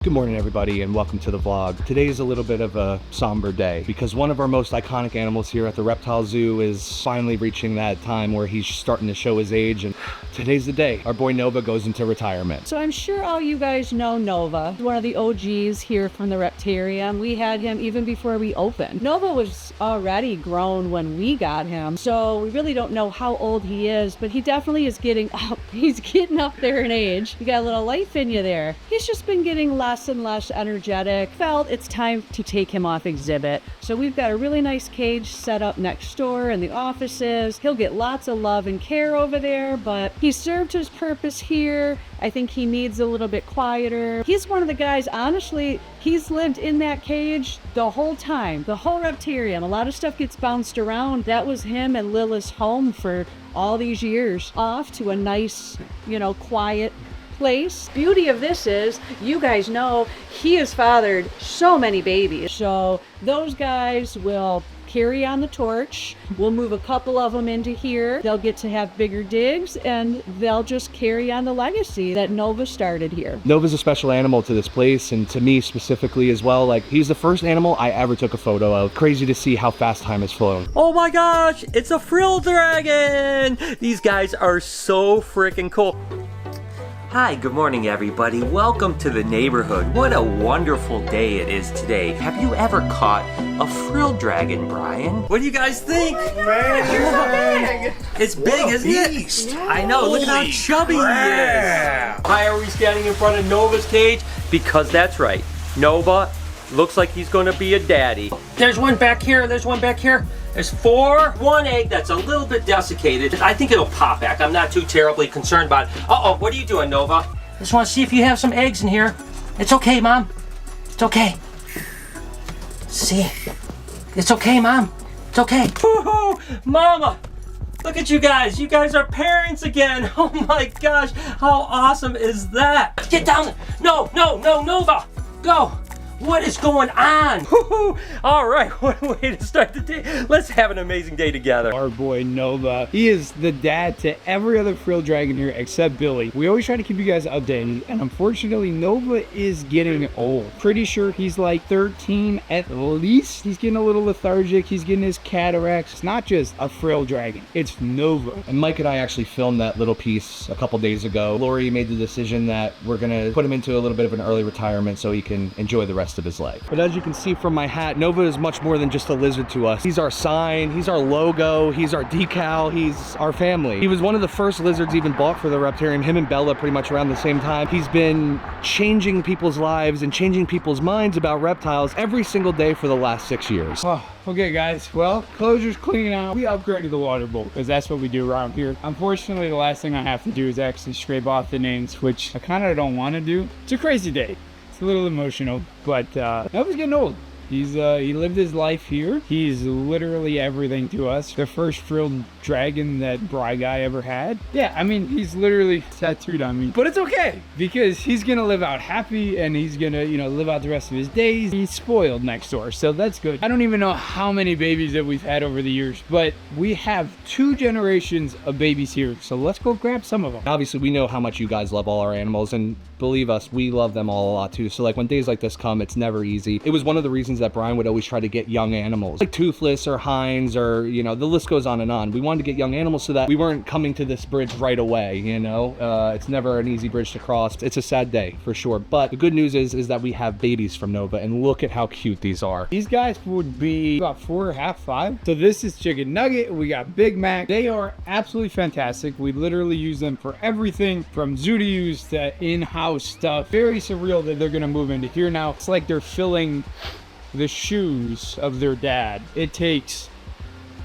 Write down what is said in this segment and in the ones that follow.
Good morning everybody and welcome to the vlog. Today is a little bit of a somber day because one of our most iconic animals here at the Reptile Zoo is finally reaching that time where he's starting to show his age, and today's the day. Our boy Nova goes into retirement. So I'm sure all you guys know Nova, one of the OGs here from the Reptarium. We had him even before we opened. Nova was already grown when we got him, so we really don't know how old he is, but he definitely is getting up. He's getting up there in age. You got a little life in you there. He's just been getting less and less energetic. Felt it's time to take him off exhibit. So we've got a really nice cage set up next door in the offices. He'll get lots of love and care over there, but he served his purpose here. I think he needs a little bit quieter. He's one of the guys, honestly, he's lived in that cage the whole time, the whole Reptarium. A lot of stuff gets bounced around. That was him and Lila's home for all these years. Off to a nice, quiet place. Beauty of this is, you guys know, he has fathered so many babies. So those guys will carry on the torch. We'll move a couple of them into here. They'll get to have bigger digs and they'll just carry on the legacy that Nova started here. Nova's a special animal to this place and to me specifically as well. Like, he's the first animal I ever took a photo of. Crazy to see how fast time has flown. Oh my gosh, it's a frilled dragon! These guys are so freaking cool. Hi, good morning everybody. Welcome to the neighborhood. What a wonderful day it is today. Have you ever caught a frilled dragon, Brian? What do you guys think? Oh man, you're so big. It's big, isn't it? Yeah. I know, look at how chubby he is. Why are we standing in front of Nova's cage? Because that's right, Nova looks like he's gonna be a daddy. There's one back here, there's one back here. There's one egg that's a little bit desiccated. I think it'll pop back. I'm not too terribly concerned about it. Uh-oh, what are you doing, Nova? Just want to see if you have some eggs in here. It's okay, Mom. It's okay. See? It's okay, Mom. It's okay. Woohoo! Mama! Look at you guys. You guys are parents again. Oh my gosh. How awesome is that? Get down. No, Nova. Go. What is going on? All right, what a way to start the day. Let's have an amazing day together. Our boy Nova, he is the dad to every other frilled dragon here except Billy. We always try to keep you guys updated, and unfortunately Nova is getting old. Pretty sure he's like 13 at least. He's getting a little lethargic. He's getting his cataracts. It's not just a frilled dragon, it's Nova. And Mike and I actually filmed that little piece a couple days ago. Lori made the decision that we're gonna put him into a little bit of an early retirement so he can enjoy the rest of his life. But as you can see from my hat, Nova is much more than just a lizard to us. He's our sign, he's our logo, he's our decal, he's our family. He was one of the first lizards even bought for the Reptarium, him and Bella pretty much around the same time. He's been changing people's lives and changing people's minds about reptiles every single day for the last 6 years. Oh, okay guys, well, closure's clean out. We upgraded the water bowl because that's what we do around here. Unfortunately, the last thing I have to do is actually scrape off the names, which I kind of don't want to do. It's a crazy day. A little emotional, but Nova's getting old. He lived his life here. He's literally everything to us. The first frilled dragon that Bry Guy ever had. Yeah, I mean, he's literally tattooed on me. But it's okay, because he's gonna live out happy and he's gonna, live out the rest of his days. He's spoiled next door, so that's good. I don't even know how many babies that we've had over the years, but we have 2 generations of babies here, so let's go grab some of them. Obviously, we know how much you guys love all our animals, and believe us, we love them all a lot too. So like when days like this come, it's never easy. It was one of the reasons that Brian would always try to get young animals, like Toothless or Hines or, the list goes on and on. We wanted to get young animals so that we weren't coming to this bridge right away, It's never an easy bridge to cross. It's a sad day for sure. But the good news is that we have babies from Nova, and look at how cute these are. These guys would be about 4.5, 5. So this is Chicken Nugget. We got Big Mac. They are absolutely fantastic. We literally use them for everything from zoo to use to in-house stuff. Very surreal that they're gonna move into here now. It's like they're filling the shoes of their dad. It takes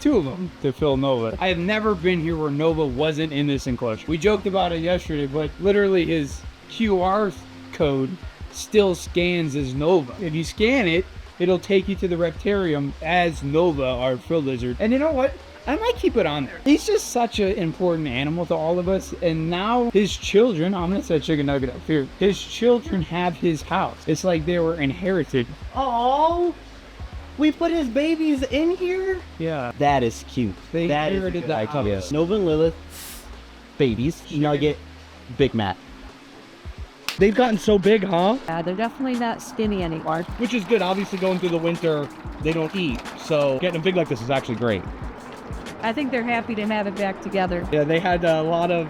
2 of them to fill Nova. I have never been here where Nova wasn't in this enclosure. We joked about it yesterday, but literally his QR code still scans as Nova. If you scan it, it'll take you to the Reptarium as Nova, our frilled lizard. And you know what? I might keep it on there. He's just such an important animal to all of us, and now his children, I'm gonna set Chicken Nugget up here, his children have his house. It's like they were inherited. Oh, we put his babies in here? Yeah. That is cute. They that inherited the house. Nova and Lilith, babies, Nugget, Big Mac. They've gotten so big, huh? Yeah, they're definitely not skinny anymore. Which is good. Obviously, going through the winter, they don't eat. So getting them big like this is actually great. I think they're happy to have it back together. Yeah, they had a lot of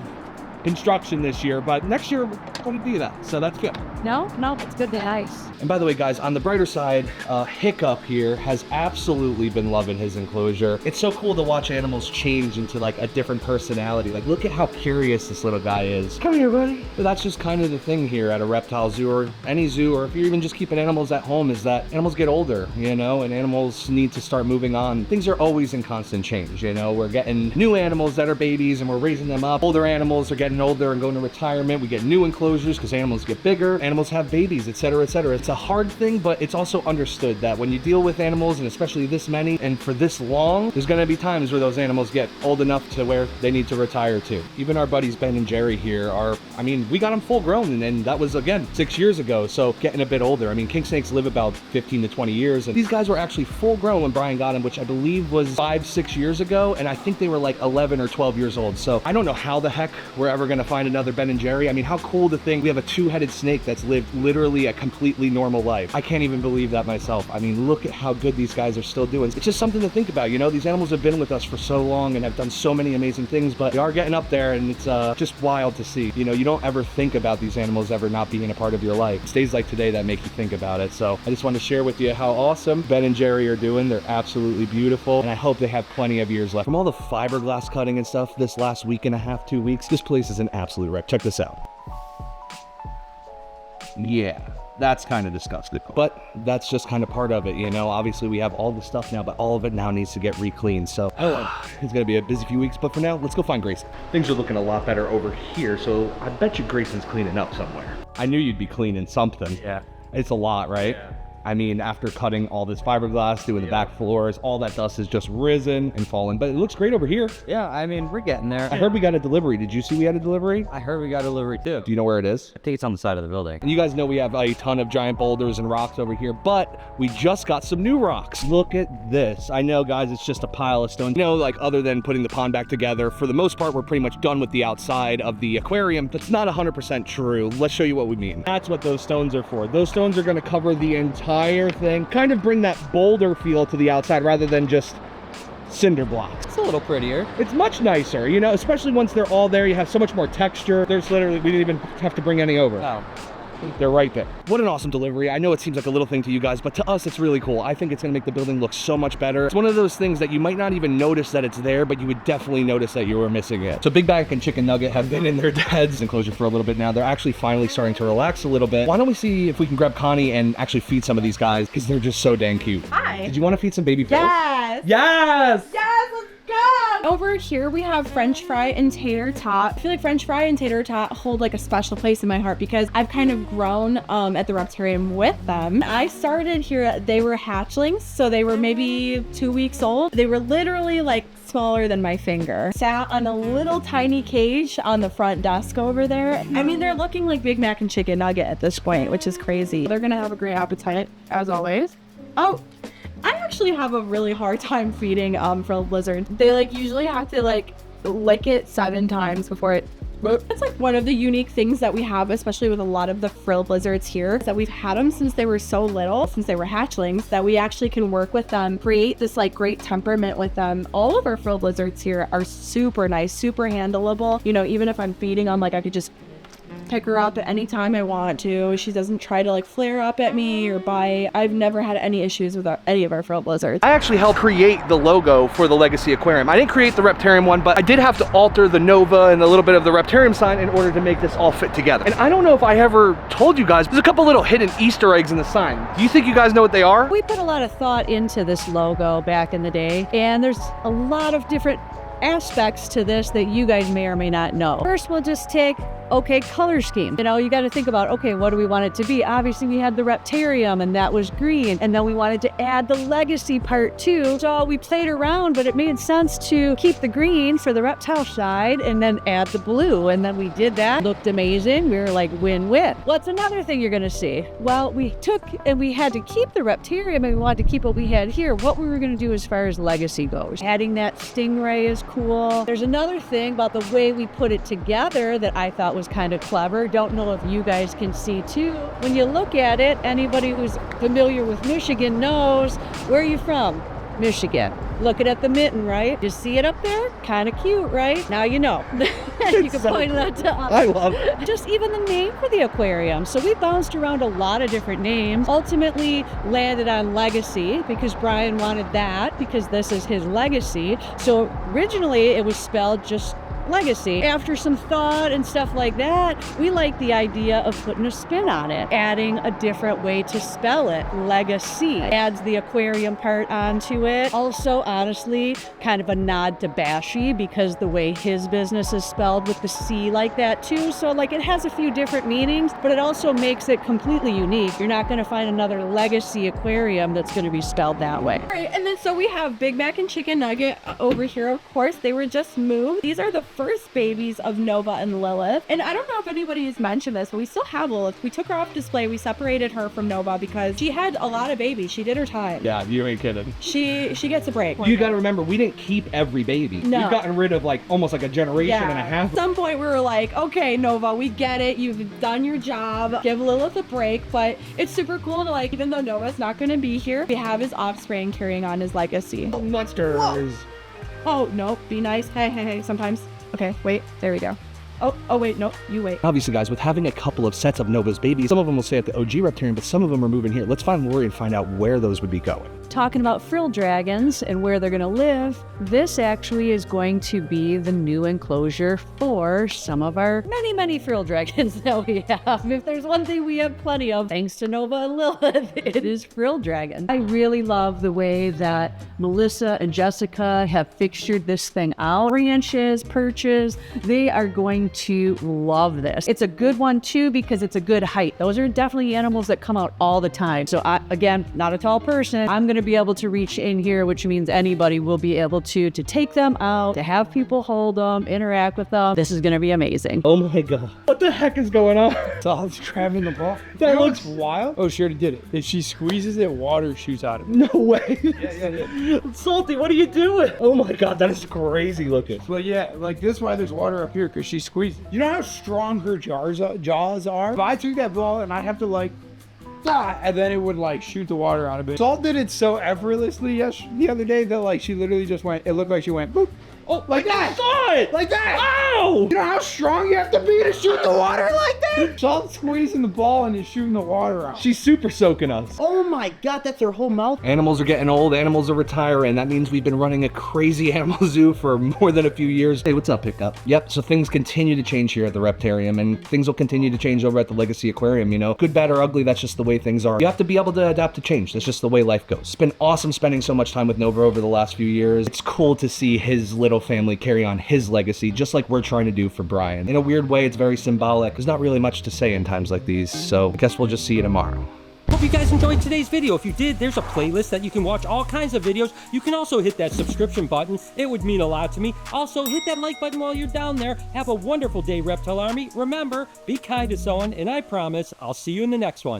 construction this year, but next year we're going to do that. So that's good. No, it's good to ice. And by the way, guys, on the brighter side, Hiccup here has absolutely been loving his enclosure. It's so cool to watch animals change into like a different personality. Like, look at how curious this little guy is. Come here, buddy. But that's just kind of the thing here at a reptile zoo or any zoo, or if you're even just keeping animals at home, is that animals get older, you know, and animals need to start moving on. Things are always in constant change, you know. We're getting new animals that are babies and we're raising them up. Older animals are getting older and going to retirement. We get new enclosures because animals get bigger. Animals have babies, etc., etc. It's a hard thing, but it's also understood that when you deal with animals, and especially this many and for this long, there's going to be times where those animals get old enough to where they need to retire too. Even our buddies Ben and Jerry here are, I mean, we got them full grown, and that was again 6 years ago, so getting a bit older. I mean, king snakes live about 15 to 20 years, and these guys were actually full grown when Brian got them, which I believe was 5-6 years ago, and I think they were like 11 or 12 years old. So I don't know how the heck we're ever going to find another Ben and Jerry. I mean, how cool to think we have a two-headed snake that's lived literally a completely normal life. I can't even believe that myself. I mean, look at how good these guys are still doing. It's just something to think about, you know. These animals have been with us for so long and have done so many amazing things, but they are getting up there, and it's just wild to see. You know, you don't ever think about these animals ever not being a part of your life. It's days like today that make you think about it. So I just want to share with you how awesome Ben and Jerry are doing. They're absolutely beautiful, and I hope they have plenty of years left. From all the fiberglass cutting and stuff this last week and a half, 2 weeks, this place is an absolute wreck. Check this out. Yeah, that's kind of disgusting, but that's just kind of part of it, you know. Obviously we have all the stuff now, but all of it now needs to get re-cleaned. So it's gonna be a busy few weeks, but for now, let's go find Grayson. Things are looking a lot better over here, so I bet you Grayson's cleaning up somewhere. I knew you'd be cleaning something. Yeah, it's a lot, right? Yeah. I mean, after cutting all this fiberglass, doing the back floors, all that dust has just risen and fallen, but it looks great over here. Yeah, I mean, we're getting there. I heard we got a delivery. Did you see we had a delivery? I heard we got a delivery too. Do you know where it is? I think it's on the side of the building. And you guys know we have a ton of giant boulders and rocks over here, but we just got some new rocks. Look at this. I know, guys, it's just a pile of stone. You know, like, other than putting the pond back together, for the most part, we're pretty much done with the outside of the aquarium. That's not 100% true. Let's show you what we mean. That's what those stones are for. Those stones are going to cover the entire thing. Kind of bring that boulder feel to the outside rather than just cinder blocks. It's a little prettier. It's much nicer, you know, especially once they're all there. You have so much more texture. There's literally, we didn't even have to bring any over. Oh. They're right there. What an awesome delivery. I know it seems like a little thing to you guys, but to us, it's really cool. I think it's gonna make the building look so much better. It's one of those things that you might not even notice that it's there, but you would definitely notice that you were missing it. So Big Bag and Chicken Nugget have been in their dad's enclosure for a little bit now. They're actually finally starting to relax a little bit. Why don't we see if we can grab Connie and actually feed some of these guys, because they're just so dang cute. Hi. Did you want to feed some baby Phils? Yes. Yes! Yes, let's go. Over here we have French fry and tater tot. I feel like French fry and tater tot hold like a special place in my heart because I've kind of grown at the Reptarium with them. I started here, they were hatchlings, so they were maybe 2 weeks old. They were literally like smaller than my finger. Sat on a little tiny cage on the front desk over there. I mean, they're looking like Big Mac and Chicken Nugget at this point, which is crazy. They're gonna have a great appetite, as always. Oh, I actually have a really hard time feeding frilled lizards. They like usually have to like lick it 7 times before it. It's like one of the unique things that we have, especially with a lot of the frilled lizards here, is that we've had them since they were so little, since they were hatchlings, that we actually can work with them, create this like great temperament with them. All of our frilled lizards here are super nice, super handleable. You know, even if I'm feeding them, like I could just pick her up at any time I want to. She doesn't try to like flare up at me or bite. I've never had any issues with any of our frilled lizards. I actually helped create the logo for the Legacy Aquarium. I didn't create the Reptarium one, but I did have to alter the Nova and a little bit of the Reptarium sign in order to make this all fit together. And I don't know if I ever told you guys, there's a couple little hidden Easter eggs in the sign. Do you think you guys know what they are? We put a lot of thought into this logo back in the day, and there's a lot of different aspects to this that you guys may or may not know. First, we'll just take, okay, color scheme. You know, you got to think about, okay, what do we want it to be? Obviously, we had the Reptarium, and that was green, and then we wanted to add the Legacy part too. So we played around, but it made sense to keep the green for the reptile side and then add the blue, and then we did that. Looked amazing. We were like win-win. What's another thing you're gonna see? Well, we took and we had to keep the Reptarium, and we wanted to keep what we had here. What we were gonna do as far as Legacy goes. Adding that stingray is cool. There's another thing about the way we put it together that I thought was was kind of clever. Don't know if you guys can see too. When you look at it, anybody who's familiar with Michigan knows, where are you from? Michigan. Looking at the mitten, right? You see it up there? Kind of cute, right? Now you know. You can point that to us. I love it. Just even the name for the aquarium. So we bounced around a lot of different names. Ultimately landed on Legacy because Brian wanted that because this is his legacy. So originally it was spelled just Legacy. After some thought and stuff like that, we like the idea of putting a spin on it, adding a different way to spell it. Legacy adds the aquarium part onto it. Also, honestly, kind of a nod to Bashy because the way his business is spelled with the C like that too. So like it has a few different meanings, but it also makes it completely unique. You're not going to find another Legacy aquarium that's going to be spelled that way. All right, and then so we have Big Mac and Chicken Nugget over here, of course. They were just moved. These are the first babies of Nova and Lilith. And I don't know if anybody has mentioned this, but we still have Lilith. We took her off display. We separated her from Nova because she had a lot of babies. She did her time. Yeah, you ain't kidding. She gets a break. You got to remember, we didn't keep every baby. No. We've gotten rid of like almost like a generation and a half. At some point we were like, okay, Nova, we get it. You've done your job. Give Lilith a break. But it's super cool to like, even though Nova's not going to be here, we have his offspring carrying on his legacy. Monsters. Oh, no, be nice. Hey, sometimes. Okay, wait, there we go. Oh, wait, no, you wait. Obviously, guys, with having a couple of sets of Nova's babies, some of them will stay at the OG Reptarium, but some of them are moving here. Let's find Lori and find out where those would be going. Talking about frilled dragons and where they're going to live, this actually is going to be the new enclosure for some of our many frilled dragons that we have. If there's one thing we have plenty of, thanks to Nova and Lilith, it is frilled dragon. I really love the way that Melissa and Jessica have fixtured this thing out. Branches, perches, they are going to love this. It's a good one too because it's a good height. Those are definitely animals that come out all the time. So I, again, not a tall person, I'm going to be able to reach in here, which means anybody will be able to take them out, to have people hold them, interact with them. This is going to be amazing. Oh my god. What the heck is going on? Solid's grabbing the ball. That looks looks wild. Oh, she already did it. If she squeezes it, water shoots out of it. No way. Yeah. Salty, what are you doing? Oh my god, that is crazy looking. Well, yeah, like this is why there's water up here, because she squeezed. You know how strong her jaws are? If I took that ball and I'd have to like, and then it would like shoot the water out of it. Salt did it so effortlessly the other day that like she literally just went, it looked like she went boop. Oh, like that! Saw it! Like that! Ow! You know how strong you have to be to shoot the water like that? Salt squeezing the ball and is shooting the water out. She's super soaking us. Oh my god, that's her whole mouth. Animals are getting old, animals are retiring. That means we've been running a crazy animal zoo for more than a few years. Hey, what's up, Pickup? Yep, so things continue to change here at the Reptarium, and things will continue to change over at the Legacy Aquarium, you know? Good, bad, or ugly, that's just the way things are. You have to be able to adapt to change. That's just the way life goes. It's been awesome spending so much time with Nova over the last few years. It's cool to see his little family carry on his legacy, just like we're trying to do for Brian. In a weird way, it's very symbolic. There's not really much to say in times like these, so I guess we'll just see you tomorrow. Hope you guys enjoyed today's video. If you did, there's a playlist that you can watch all kinds of videos. You can also hit that subscription button. It would mean a lot to me. Also, hit that like button while you're down there. Have a wonderful day, Reptile Army. Remember, be kind to someone, and I promise I'll see you in the next one.